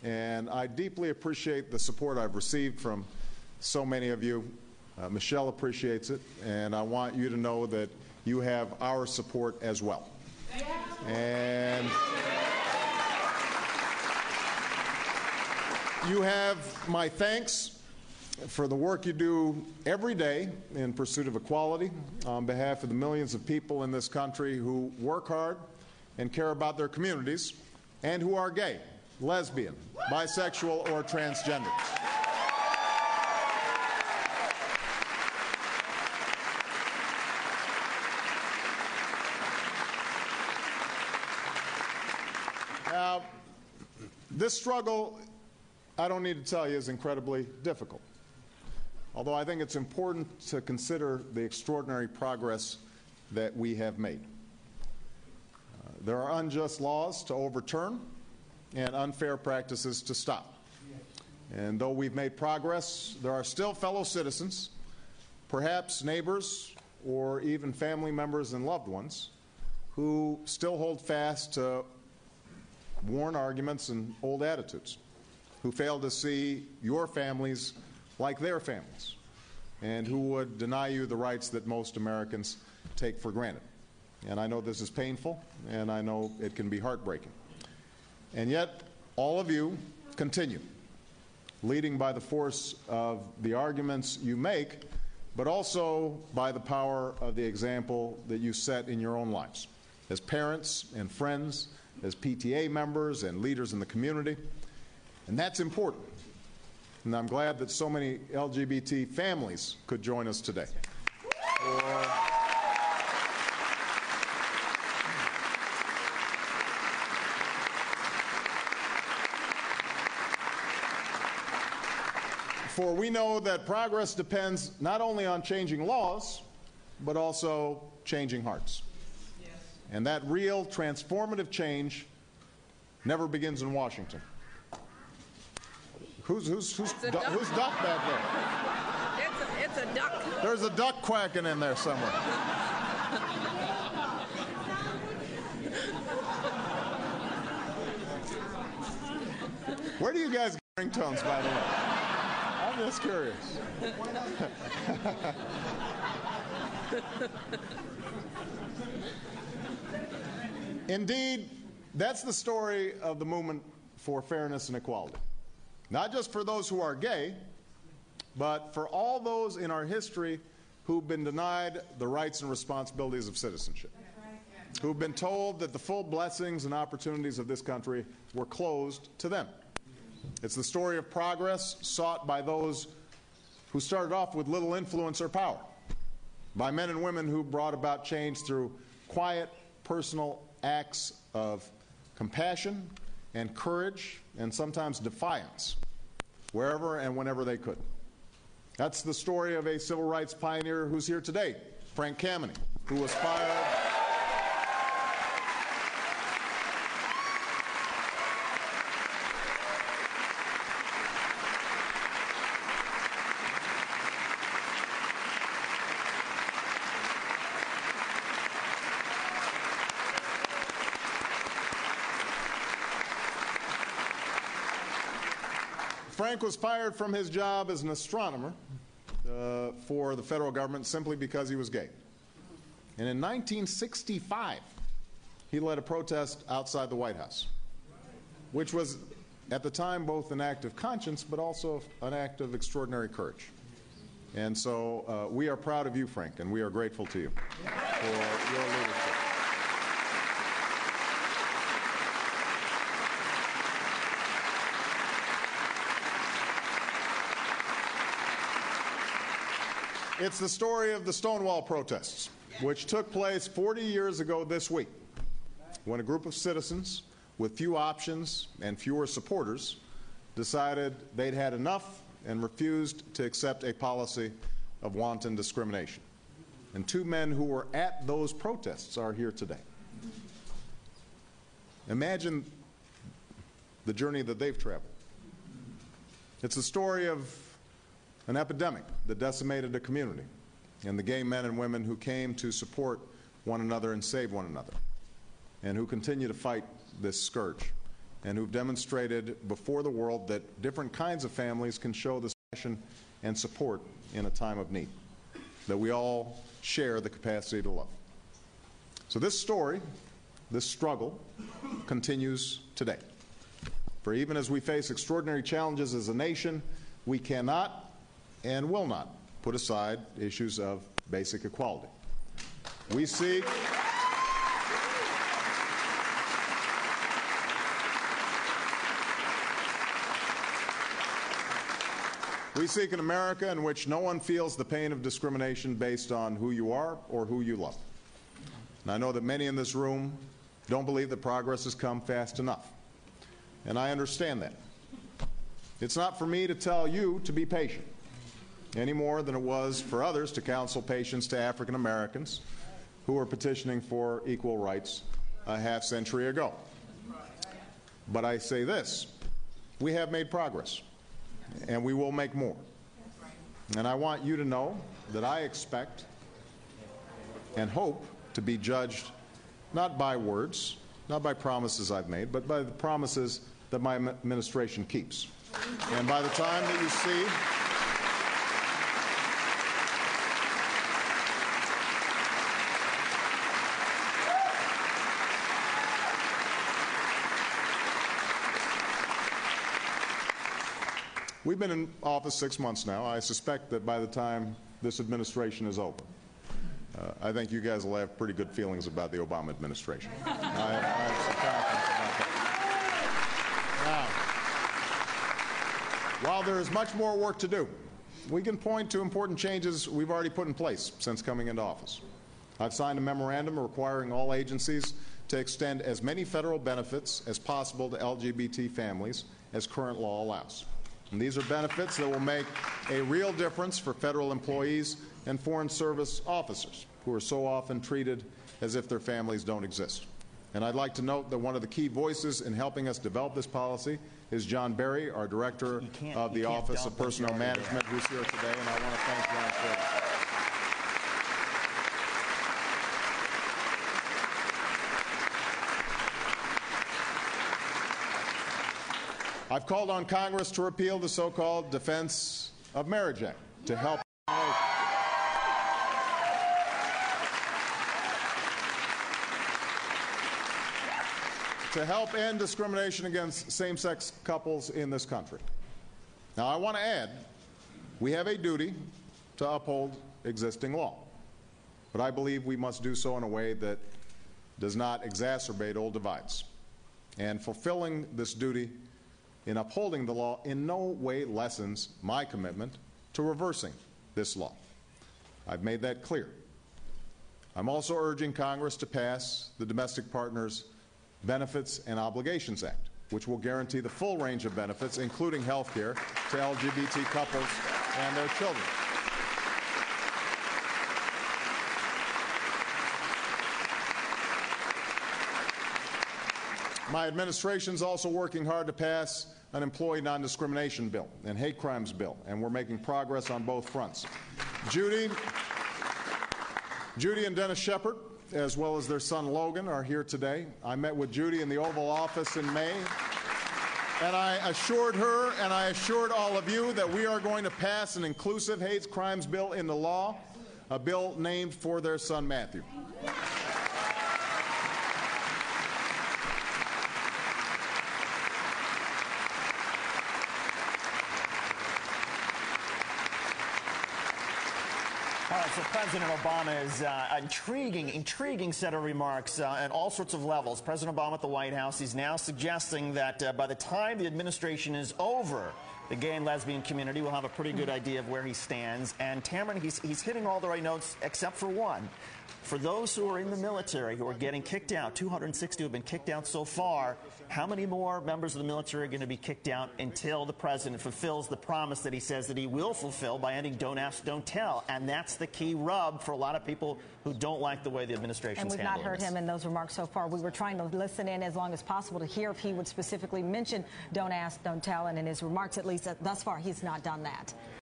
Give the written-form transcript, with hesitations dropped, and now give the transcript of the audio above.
and I deeply appreciate the support I've received from so many of you. Michelle appreciates it, and I want you to know that you have our support as well. And you have my thanks for the work you do every day in pursuit of equality on behalf of the millions of people in this country who work hard and care about their communities and who are gay, lesbian, bisexual, or transgender. Now, this struggle, I don't need to tell you, is incredibly difficult. Although I think it's important to consider the extraordinary progress that we have made. There are unjust laws to overturn and unfair practices to stop. And though we've made progress, there are still fellow citizens, perhaps neighbors or even family members and loved ones, who still hold fast to worn arguments and old attitudes, who fail to see your families like their families, and who would deny you the rights that most Americans take for granted. And I know this is painful, and I know it can be heartbreaking. And yet, all of you continue, leading by the force of the arguments you make, but also by the power of the example that you set in your own lives, as parents and friends, as PTA members and leaders in the community. And that's important. And I'm glad that so many LGBT families could join us today. For we know that progress depends not only on changing laws, but also changing hearts. Yes. And that real transformative change never begins in Washington. Who's duck back there? It's a duck. There's a duck quacking in there somewhere. Where do you guys get ringtones, by the way? I'm just curious. Indeed, that's the story of the movement for fairness and equality. Not just for those who are gay, but for all those in our history who've been denied the rights and responsibilities of citizenship, who've been told that the full blessings and opportunities of this country were closed to them. It's the story of progress sought by those who started off with little influence or power, by men and women who brought about change through quiet, personal acts of compassion and courage and sometimes defiance, wherever and whenever they could. That's the story of a civil rights pioneer who's here today, Frank Kameny, who was fired. Frank was fired from his job as an astronomer for the federal government simply because he was gay. And in 1965, he led a protest outside the White House, which was, at the time, both an act of conscience but also an act of extraordinary courage. And so we are proud of you, Frank, and we are grateful to you for your leadership. It's the story of the Stonewall protests, which took place 40 years ago this week, when a group of citizens with few options and fewer supporters decided they'd had enough and refused to accept a policy of wanton discrimination. And two men who were at those protests are here today. Imagine the journey that they've traveled. It's the story of an epidemic that decimated a community, and the gay men and women who came to support one another and save one another, and who continue to fight this scourge and who've demonstrated before the world that different kinds of families can show this passion and support in a time of need, that we all share the capacity to love. So this story, this struggle, continues today. For even as we face extraordinary challenges as a nation, we cannot and will not put aside issues of basic equality. We seek an America in which no one feels the pain of discrimination based on who you are or who you love. And I know that many in this room don't believe that progress has come fast enough. And I understand that. It's not for me to tell you to be patient, any more than it was for others to counsel patience to African Americans who were petitioning for equal rights a half-century ago. But I say this, we have made progress, and we will make more. And I want you to know that I expect and hope to be judged not by words, not by promises I've made, but by the promises that my administration keeps. And by the time that you see we've been in office 6 months now. I suspect that by the time this administration is over, I think you guys will have pretty good feelings about the Obama administration. I have some confidence about that. Now, while there is much more work to do, we can point to important changes we've already put in place since coming into office. I've signed a memorandum requiring all agencies to extend as many federal benefits as possible to LGBT families as current law allows. And these are benefits that will make a real difference for federal employees and foreign service officers who are so often treated as if their families don't exist. And I'd like to note that one of the key voices in helping us develop this policy is John Berry, our Director of the Office of Personnel Management, who's here today, and I want to thank John for that. I've called on Congress to repeal the so-called Defense of Marriage Act to help end discrimination against same-sex couples in this country. Now, I want to add, we have a duty to uphold existing law, but I believe we must do so in a way that does not exacerbate old divides. And fulfilling this duty in upholding the law in no way lessens my commitment to reversing this law. I've made that clear. I'm also urging Congress to pass the Domestic Partners Benefits and Obligations Act, which will guarantee the full range of benefits, including health care, to LGBT couples and their children. My administration is also working hard to pass an employee non-discrimination bill and hate crimes bill, and we're making progress on both fronts. Judy and Dennis Shepard, as well as their son Logan, are here today. I met with Judy in the Oval Office in May, and I assured her and I assured all of you that we are going to pass an inclusive hate crimes bill into law, a bill named for their son Matthew. All right, so President Obama's intriguing set of remarks at all sorts of levels. President Obama at the White House, he's now suggesting that by the time the administration is over, the gay and lesbian community will have a pretty good idea of where he stands. And Tamron, he's hitting all the right notes except for one. For those who are in the military who are getting kicked out, 260 have been kicked out so far, how many more members of the military are going to be kicked out until the president fulfills the promise that he says that he will fulfill by ending Don't Ask, Don't Tell? And that's the key rub for a lot of people who don't like the way the administration is handling this. And we've not heard him in those remarks so far. We were trying to listen in as long as possible to hear if he would specifically mention Don't Ask, Don't Tell, and in his remarks, at least thus far, he's not done that.